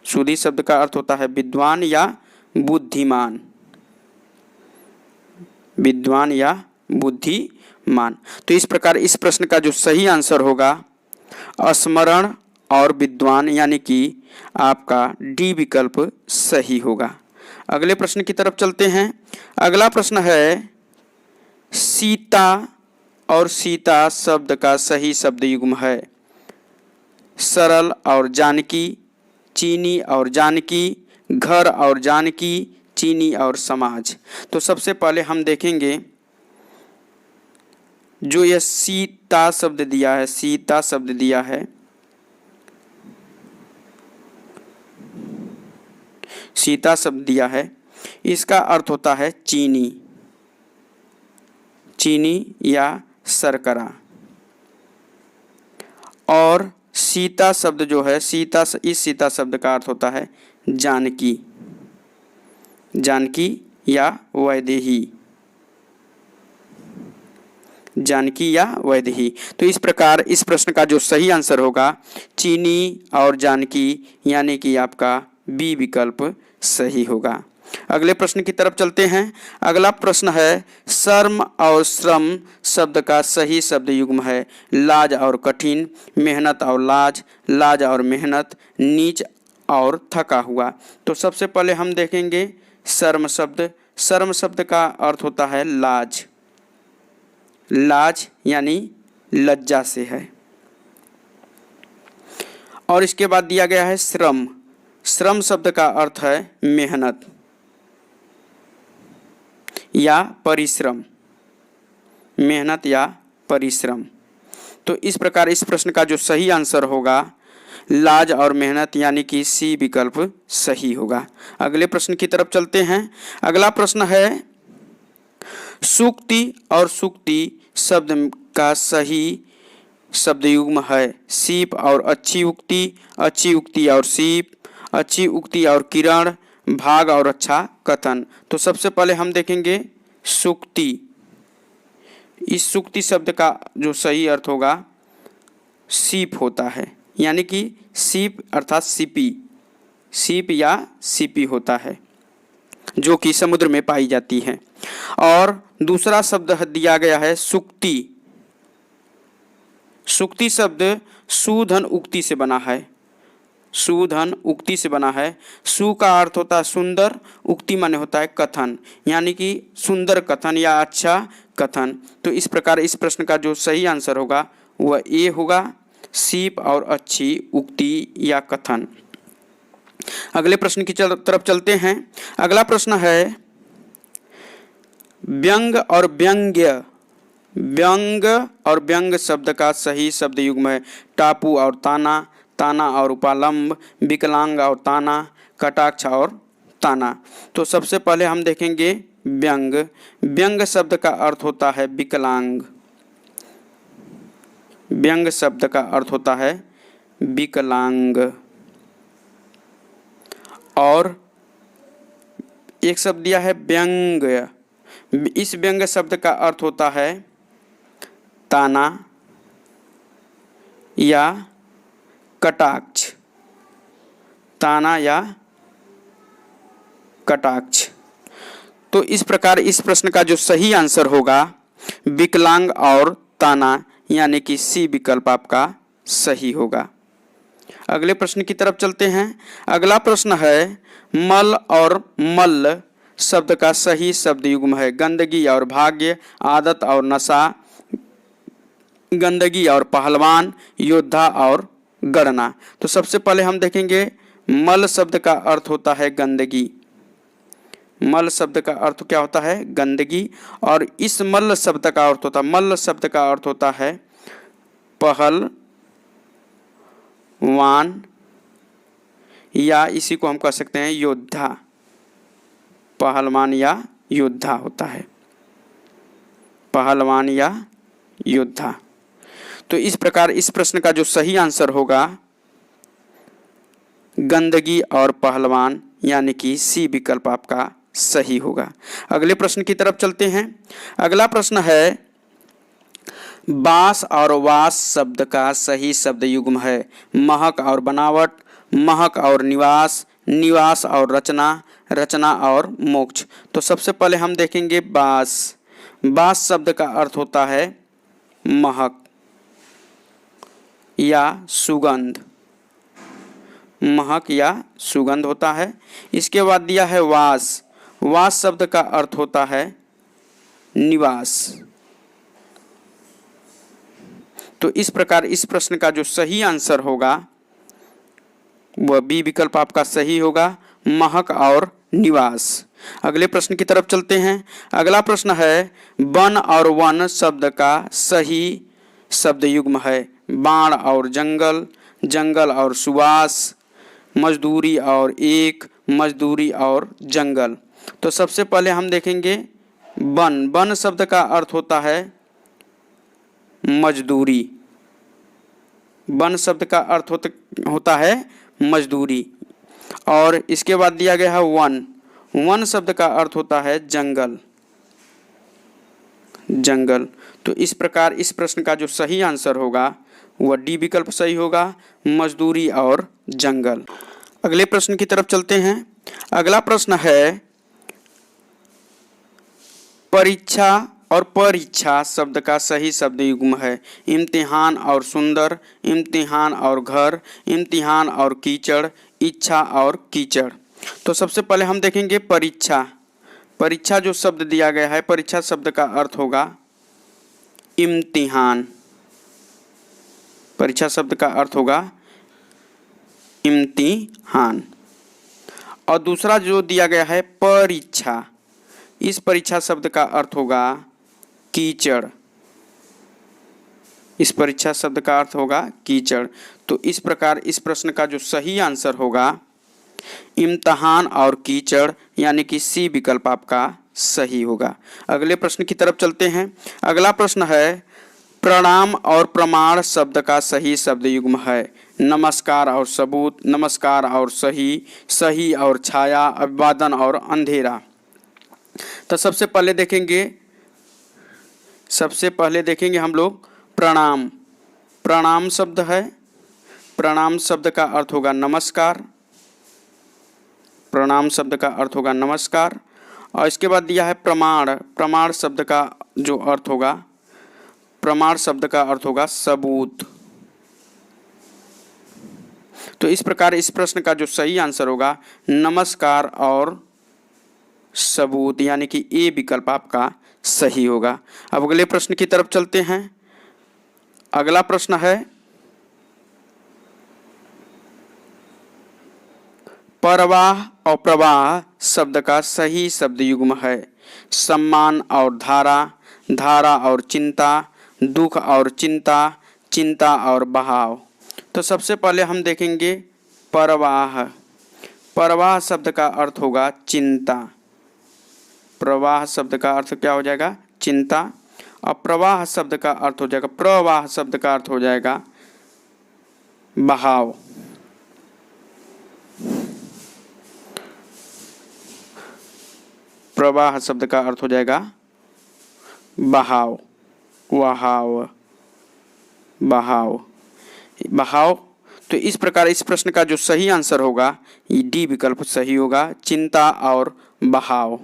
सुधी शब्द का अर्थ होता है विद्वान या बुद्धिमान, विद्वान या बुद्धिमान। तो इस प्रकार इस प्रश्न का जो सही आंसर होगा स्मरण और विद्वान, यानी कि आपका डी विकल्प सही होगा। अगले प्रश्न की तरफ चलते हैं। अगला प्रश्न है सीता और सीता शब्द का सही शब्द युग्म है सरल और जानकी, चीनी और जानकी, घर और जानकी, चीनी और समाज। तो सबसे पहले हम देखेंगे जो यह सीता शब्द दिया है, सीता शब्द दिया है, सीता शब्द दिया है, इसका अर्थ होता है चीनी, चीनी या शर्करा। और सीता शब्द जो है, सीता, इस सीता शब्द का अर्थ होता है जानकी, जानकी या वैदेही, जानकी या वैदेही। तो इस प्रकार इस प्रश्न का जो सही आंसर होगा चीनी और जानकी, यानी कि आपका बी विकल्प सही होगा। अगले प्रश्न की तरफ चलते हैं। अगला प्रश्न है शर्म और श्रम शब्द का सही शब्द युग्म है लाज और कठिन, मेहनत और लाज, लाज और मेहनत, नीच और थका हुआ। तो सबसे पहले हम देखेंगे शर्म शब्द। शर्म शब्द का अर्थ होता है लाज, लाज यानी लज्जा से है। और इसके बाद दिया गया है श्रम। श्रम शब्द का अर्थ है मेहनत या परिश्रम, मेहनत या परिश्रम। तो इस प्रकार इस प्रश्न का जो सही आंसर होगा लाज और मेहनत, यानी कि सी विकल्प सही होगा। अगले प्रश्न की तरफ चलते हैं। अगला प्रश्न है सूक्ति और सुक्ति शब्द का सही शब्द युग्म है सीप और अच्छी उक्ति, अच्छी उक्ति और सीप, अच्छी उक्ति और किरण, भाग और अच्छा कथन। तो सबसे पहले हम देखेंगे सूक्ति। इस सूक्ति शब्द का जो सही अर्थ होगा सीप होता है, यानी कि सीप अर्थात सीपी, सीप या सीपी होता है जो कि समुद्र में पाई जाती है। और दूसरा शब्द दिया गया है सुक्ति। सुक्ति शब्द सुधन उक्ति से बना है, सुधन उक्ति से बना है। सु का अर्थ होता है सुंदर, उक्ति माने होता है कथन, यानी कि सुंदर कथन या अच्छा कथन। तो इस प्रकार इस प्रश्न का जो सही आंसर होगा वह ए होगा, सीप और अच्छी उक्ति या कथन। अगले प्रश्न की तरफ चलते हैं। अगला प्रश्न है व्यंग और व्यंग्य। व्यंग और व्यंग शब्द का सही शब्द युग्म है टापू और ताना, ताना और उपालंब, विकलांग और ताना, कटाक्ष और ताना। तो सबसे पहले हम देखेंगे व्यंग। व्यंग शब्द का अर्थ होता है विकलांग, व्यंग शब्द का अर्थ होता है विकलांग। और एक शब्द दिया है व्यंग्य। इस व्यंग शब्द का अर्थ होता है ताना या कटाक्ष, ताना या कटाक्ष। तो इस प्रकार इस प्रश्न का जो सही आंसर होगा विकलांग और ताना, यानी कि सी विकल्प आपका सही होगा। अगले प्रश्न की तरफ चलते हैं। अगला प्रश्न है मल और मल्ल शब्द का सही शब्द युग्म है गंदगी और भाग्य, आदत और नशा, गंदगी और पहलवान, योद्धा और गणना। तो सबसे पहले हम देखेंगे मल शब्द का अर्थ होता है गंदगी, मल शब्द का अर्थ क्या होता है? गंदगी। और इस मल्ल शब्द का अर्थ होता है, मल्ल शब्द का अर्थ होता है पहलवान, या इसी को हम कह सकते हैं योद्धा। पहलवान या योद्धा होता है, पहलवान या योद्धा। तो इस प्रकार इस प्रश्न का जो सही आंसर होगा गंदगी और पहलवान, यानी कि सी विकल्प आपका सही होगा। अगले प्रश्न की तरफ चलते हैं। अगला प्रश्न है बास और वास शब्द का सही शब्द युग्म है महक और बनावट, महक और निवास, निवास और रचना, रचना और मोक्ष। तो सबसे पहले हम देखेंगे बास। बास शब्द का अर्थ होता है महक या सुगंध, महक या सुगंध होता है। इसके बाद दिया है वास। वास शब्द का अर्थ होता है निवास। तो इस प्रकार इस प्रश्न का जो सही आंसर होगा वह बी विकल्प आपका सही होगा, महक और निवास। अगले प्रश्न की तरफ चलते हैं। अगला प्रश्न है वन और वन शब्द का सही शब्द युग्म है बाण और जंगल, जंगल और सुवास, मजदूरी और एक, मजदूरी और जंगल। तो सबसे पहले हम देखेंगे वन। वन शब्द का अर्थ होता है मजदूरी। वन शब्द का अर्थ होता है मजदूरी। और इसके बाद दिया गया है वन। वन शब्द का अर्थ होता है जंगल, जंगल। तो इस प्रकार इस प्रश्न का जो सही आंसर होगा वह डी विकल्प सही होगा, मजदूरी और जंगल। अगले प्रश्न की तरफ चलते हैं। अगला प्रश्न है परीक्षा और परीक्षा शब्द का सही शब्द युग्म है इम्तिहान और सुंदर, इम्तिहान और घर, इम्तिहान और कीचड़, इच्छा और कीचड़। तो सबसे पहले हम देखेंगे परीक्षा। परीक्षा जो शब्द दिया गया है, परीक्षा शब्द का अर्थ होगा इम्तिहान। परीक्षा शब्द का अर्थ होगा इम्तिहान। और दूसरा जो दिया गया है परीक्षा, इस परीक्षा शब्द का अर्थ होगा कीचड़। इस परीक्षा शब्द का अर्थ होगा कीचड़। तो इस प्रकार इस प्रश्न का जो सही आंसर होगा इम्तिहान और कीचड़, यानी कि सी विकल्प आपका सही होगा। अगले प्रश्न की तरफ चलते हैं। अगला प्रश्न है प्रणाम और प्रमाण शब्द का सही शब्द युग्म है नमस्कार और सबूत, नमस्कार और सही, सही और छाया, अभिवादन और अंधेरा। तो सबसे पहले देखेंगे हम लोग प्रणाम। प्रणाम शब्द है, प्रणाम शब्द का अर्थ होगा नमस्कार। प्रणाम शब्द का अर्थ होगा नमस्कार। और इसके बाद दिया है प्रमाण। प्रमाण शब्द का जो अर्थ होगा, प्रमाण शब्द का अर्थ होगा सबूत। तो इस प्रकार इस प्रश्न का जो सही आंसर होगा नमस्कार और सबूत, यानी कि ए विकल्प आपका सही होगा। अब अगले प्रश्न की तरफ चलते हैं। अगला प्रश्न है परवाह और प्रवाह शब्द का सही शब्द युग्म है सम्मान और धारा, धारा और चिंता, दुख और चिंता, चिंता और बहाव। तो सबसे पहले हम देखेंगे परवाह। परवाह शब्द का अर्थ होगा चिंता। प्रवाह शब्द का अर्थ क्या हो जाएगा? चिंता। और प्रवाह शब्द का अर्थ हो जाएगा, प्रवाह शब्द का अर्थ हो जाएगा बहाव। प्रवाह शब्द का अर्थ हो जाएगा बहाव, वहाव, बहाव, बहाव। तो इस प्रकार इस प्रश्न का जो सही आंसर होगा ये डी विकल्प सही होगा, चिंता और बहाव।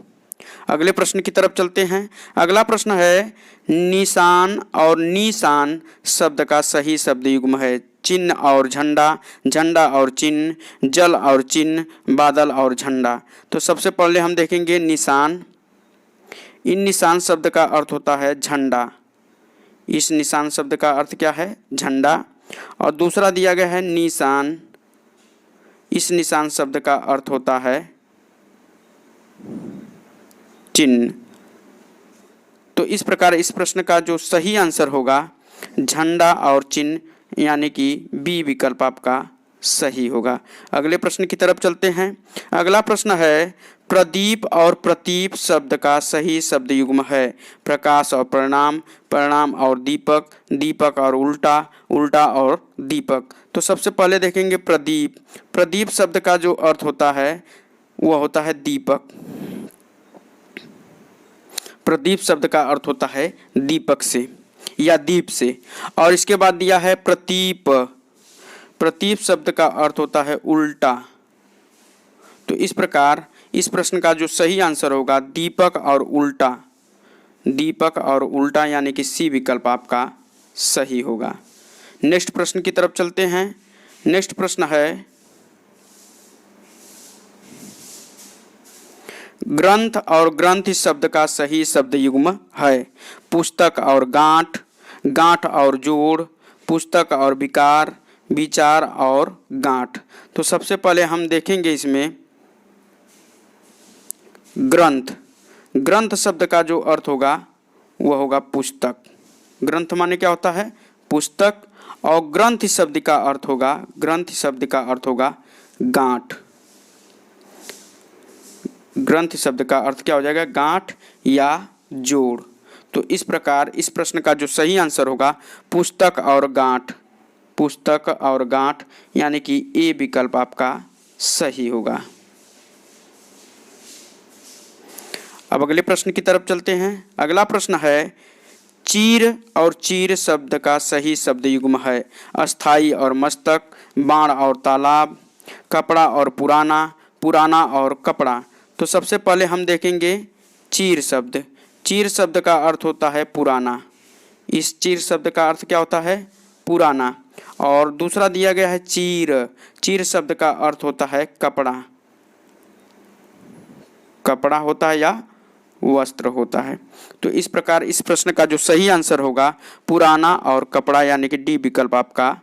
अगले प्रश्न की तरफ चलते हैं। अगला प्रश्न है निशान और निशान शब्द का सही शब्द युग्म है चिन्ह और झंडा, झंडा और चिन्ह, जल और चिन्ह, बादल और झंडा। तो सबसे पहले हम देखेंगे निशान। इन निशान शब्द का अर्थ होता है झंडा। इस निशान शब्द का अर्थ क्या है? झंडा। और दूसरा दिया गया है निशान। इस निशान शब्द का अर्थ होता है चिन्ह। तो इस प्रकार इस प्रश्न का जो सही आंसर होगा झंडा और चिन्ह, यानी कि बी विकल्प आपका सही होगा। अगले प्रश्न की तरफ चलते हैं। अगला प्रश्न है प्रदीप और प्रतीप शब्द का सही शब्द युग्म है। प्रकाश और परिणाम, परिणाम और दीपक, दीपक और उल्टा, उल्टा और दीपक। तो सबसे पहले देखेंगे प्रदीप। प्रदीप शब्द का जो अर्थ होता है वह होता है दीपक। प्रदीप शब्द का अर्थ होता है दीपक से या दीप से। और इसके बाद दिया है प्रतीप। प्रतीप शब्द का अर्थ होता है उल्टा। तो इस प्रकार इस प्रश्न का जो सही आंसर होगा दीपक और उल्टा, दीपक और उल्टा, यानी कि सी विकल्प आपका सही होगा। नेक्स्ट प्रश्न की तरफ चलते हैं। नेक्स्ट प्रश्न है ग्रंथ और ग्रंथ शब्द का सही शब्द युग्म है। पुस्तक और गांठ, गांठ और जोड़, पुस्तक और विकार, विचार और गांठ। तो सबसे पहले हम देखेंगे इसमें ग्रंथ। ग्रंथ शब्द का जो अर्थ होगा वह होगा पुस्तक। ग्रंथ माने क्या होता है? पुस्तक। और ग्रंथ शब्द का अर्थ होगा, ग्रंथ शब्द का अर्थ होगा गांठ। ग्रंथ शब्द का अर्थ क्या हो जाएगा? गांठ या जोड़। तो इस प्रकार इस प्रश्न का जो सही आंसर होगा पुस्तक और गांठ, पुस्तक और गांठ, यानी कि ए विकल्प आपका सही होगा। अब अगले प्रश्न की तरफ चलते हैं। अगला प्रश्न है चीर और चीर शब्द का सही शब्द युग्म है। अस्थाई और मस्तक, बाण और तालाब, कपड़ा और पुराना, पुराना और कपड़ा। तो सबसे पहले हम देखेंगे चीर शब्द। चीर शब्द का अर्थ होता है पुराना। इस चीर शब्द का अर्थ क्या होता है? पुराना। और दूसरा दिया गया है चीर। चीर शब्द का अर्थ होता है कपड़ा। कपड़ा होता है या वस्त्र होता है। तो इस प्रकार इस प्रश्न का जो सही आंसर होगा पुराना और कपड़ा, यानी कि डी विकल्प आपका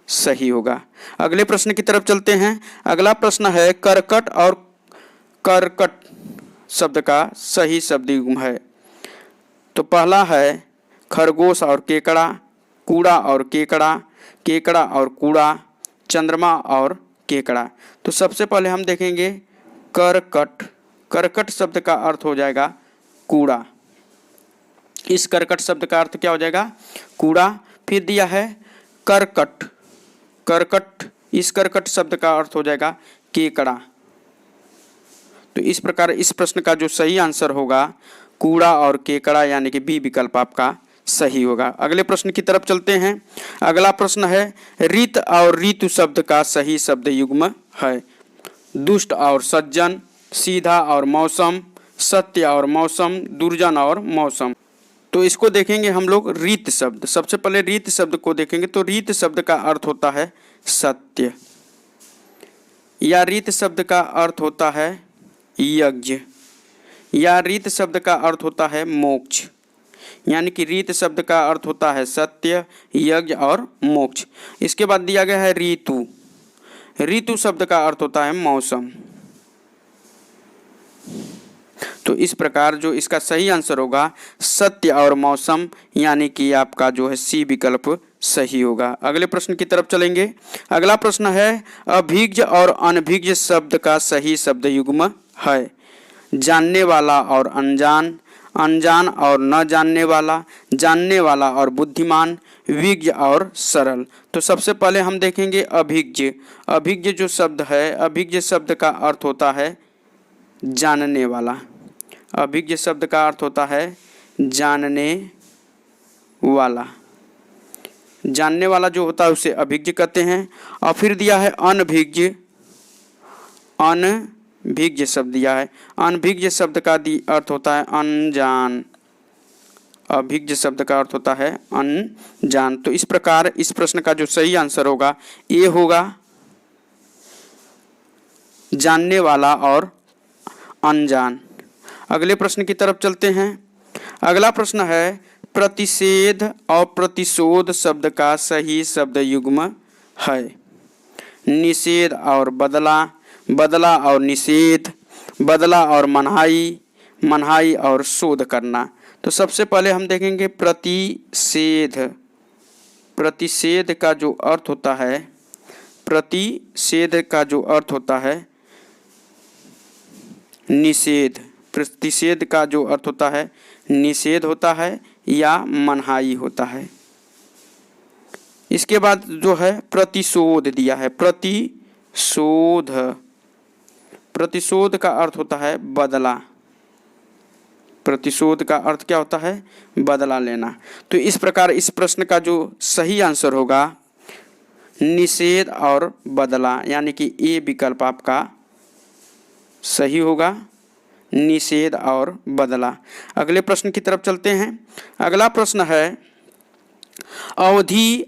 सही होगा। अगले प्रश्न की तरफ चलते हैं। अगला प्रश्न है करकट और करकट शब्द का सही शब्द युग्म है। तो पहला है खरगोश और केकड़ा, कूड़ा और केकड़ा, केकड़ा और कूड़ा, चंद्रमा और केकड़ा। तो सबसे पहले हम देखेंगे करकट। करकट शब्द का अर्थ हो जाएगा कूड़ा। इस करकट शब्द का अर्थ क्या हो जाएगा? कूड़ा। फिर दिया है करकट। करकट, इस करकट शब्द का अर्थ हो जाएगा केकड़ा। तो इस प्रकार इस प्रश्न का जो सही आंसर होगा कूड़ा और केकड़ा, यानी कि बी विकल्प आपका सही होगा। अगले प्रश्न की तरफ चलते हैं। अगला प्रश्न है ऋत और ऋतु शब्द का सही शब्द युग्म है। दुष्ट और सज्जन, सीधा और मौसम, सत्य और मौसम, दुर्जन और मौसम। तो इसको देखेंगे हम लोग रीत शब्द। सबसे पहले रीत शब्द को देखेंगे। तो रीत शब्द का अर्थ होता है सत्य, या रीत शब्द का अर्थ होता है यज्ञ, या रीत शब्द का अर्थ होता है मोक्ष। यानी कि रीत शब्द का अर्थ होता है सत्य, यज्ञ और मोक्ष। इसके बाद दिया गया है ऋतु। ऋतु शब्द का अर्थ होता है मौसम। तो इस प्रकार जो इसका सही आंसर होगा सत्य और मौसम, यानी कि आपका जो है सी विकल्प सही होगा। अगले प्रश्न की तरफ चलेंगे। अगला प्रश्न है अभिज्ञ और अनभिज्ञ शब्द का सही शब्द युग्म है। जानने वाला और अनजान, अनजान और न जानने वाला, जानने वाला और बुद्धिमान, विज्ञ और सरल। तो सबसे पहले हम देखेंगे अभिज्ञ। अभिज्ञ जो शब्द है, अभिज्ञ शब्द का अर्थ होता है जानने वाला। अभिज्ञ शब्द का अर्थ होता है जानने वाला। जानने वाला जो होता है उसे अभिज्ञ कहते हैं। और फिर दिया है अनभिज्ञ। अनभिज्ञ शब्द दिया है। अनभिज्ञ शब्द का अर्थ होता है अनजान। अभिज्ञ शब्द का अर्थ होता है अनजान। तो इस प्रकार इस प्रश्न का जो सही आंसर होगा ये होगा जानने वाला और अनजान। अगले प्रश्न की तरफ चलते हैं। अगला प्रश्न है प्रतिषेध और प्रतिशोध शब्द का सही शब्द युग्म है। निषेध और बदला, बदला और निषेध, बदला और मनाही, मनहाई और शोध करना। तो सबसे पहले हम देखेंगे प्रतिषेध। प्रतिषेध का जो अर्थ होता है, प्रतिषेध का जो अर्थ होता है निषेध। प्रतिषेध का जो अर्थ होता है निषेध होता है या मनहाई होता है। इसके बाद जो है प्रतिशोध दिया है। प्रतिशोध, प्रतिशोध का अर्थ होता है बदला। प्रतिशोध का अर्थ क्या होता है? बदला लेना। तो इस प्रकार इस प्रश्न का जो सही आंसर होगा निषेध और बदला, यानी कि ए विकल्प आपका सही होगा, निषेध और बदला। अगले प्रश्न की तरफ चलते हैं। अगला प्रश्न है अवधि।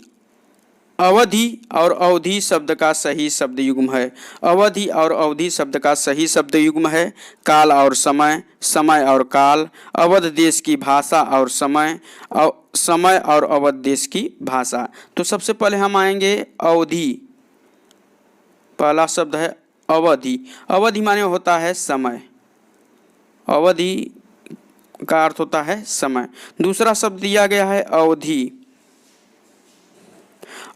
अवधि और अवधि शब्द का सही शब्द युग्म है। अवधि और अवधि शब्द का सही शब्द युग्म है काल और समय, समय और काल, अवध देश की भाषा और समय, समय और अवध देश की भाषा। तो सबसे पहले हम आएंगे अवधि। पहला शब्द है अवधि। अवधि माने होता है समय। अवधि का अर्थ होता है समय। दूसरा शब्द दिया गया है अवधि।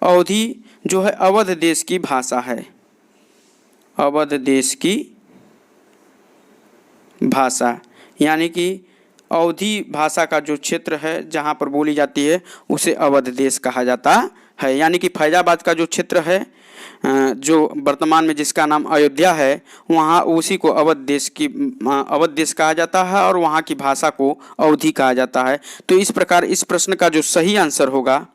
अवधि जो है अवध देश की भाषा है। अवध देश की भाषा, यानी कि अवधि भाषा का जो क्षेत्र है जहाँ पर बोली जाती है उसे अवध देश कहा जाता है। यानी कि फैजाबाद का जो क्षेत्र है, जो वर्तमान में जिसका नाम अयोध्या है, वहाँ उसी को अवध देश कहा जाता है और वहाँ की भाषा को अवधि कहा जाता है। तो इस प्रकार इस प्रश्न का जो सही आंसर होगा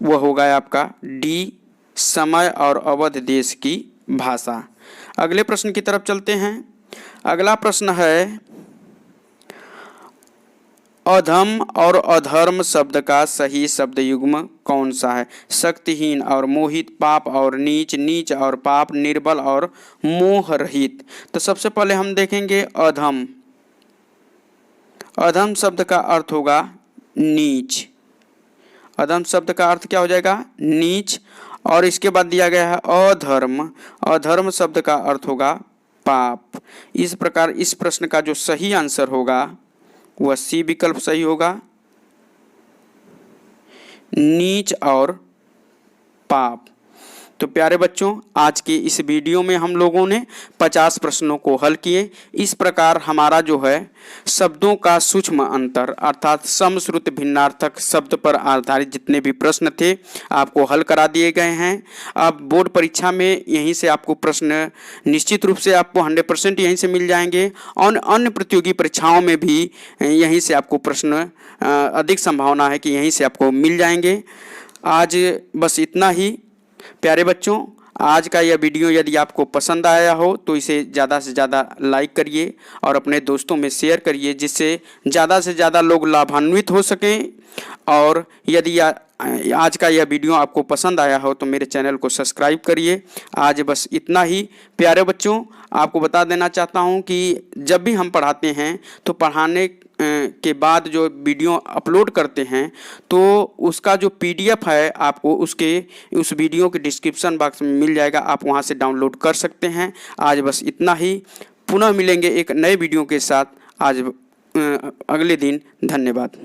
वह होगा आपका डी, समय और अवध देश की भाषा। अगले प्रश्न की तरफ चलते हैं। अगला प्रश्न है अधम और अधर्म शब्द का सही शब्द युग्म कौन सा है? शक्तिहीन और मोहित, पाप और नीच, नीच और पाप, निर्बल और मोह रहित। तो सबसे पहले हम देखेंगे अधम। अधम शब्द का अर्थ होगा नीच। अधम शब्द का अर्थ क्या हो जाएगा? नीच। और इसके बाद दिया गया है अधर्म। अधर्म शब्द का अर्थ होगा पाप। इस प्रकार इस प्रश्न का जो सही आंसर होगा वह सी विकल्प सही होगा, नीच और पाप। तो प्यारे बच्चों, आज के इस वीडियो में हम लोगों ने 50 प्रश्नों को हल किए। इस प्रकार हमारा जो है शब्दों का सूक्ष्म अंतर अर्थात समश्रुत भिन्नार्थक शब्द पर आधारित जितने भी प्रश्न थे आपको हल करा दिए गए हैं। अब बोर्ड परीक्षा में यहीं से आपको प्रश्न निश्चित रूप से आपको 100% यहीं से मिल जाएंगे और अन्य प्रतियोगी परीक्षाओं में भी यहीं से आपको प्रश्न अधिक संभावना है कि यहीं से आपको मिल जाएंगे। आज बस इतना ही। प्यारे बच्चों, आज का यह वीडियो यदि आपको पसंद आया हो तो इसे ज़्यादा से ज़्यादा लाइक करिए और अपने दोस्तों में शेयर करिए, जिससे ज़्यादा से ज़्यादा लोग लाभान्वित हो सकें। और यदि आज का यह वीडियो आपको पसंद आया हो तो मेरे चैनल को सब्सक्राइब करिए। आज बस इतना ही। प्यारे बच्चों, आपको बता देना चाहता हूं कि जब भी हम पढ़ाते हैं तो पढ़ाने के बाद जो वीडियो अपलोड करते हैं तो उसका जो PDF है आपको उस वीडियो के डिस्क्रिप्शन बॉक्स में मिल जाएगा, आप वहां से डाउनलोड कर सकते हैं। आज बस इतना ही। पुनः मिलेंगे एक नए वीडियो के साथ आज अगले दिन। धन्यवाद।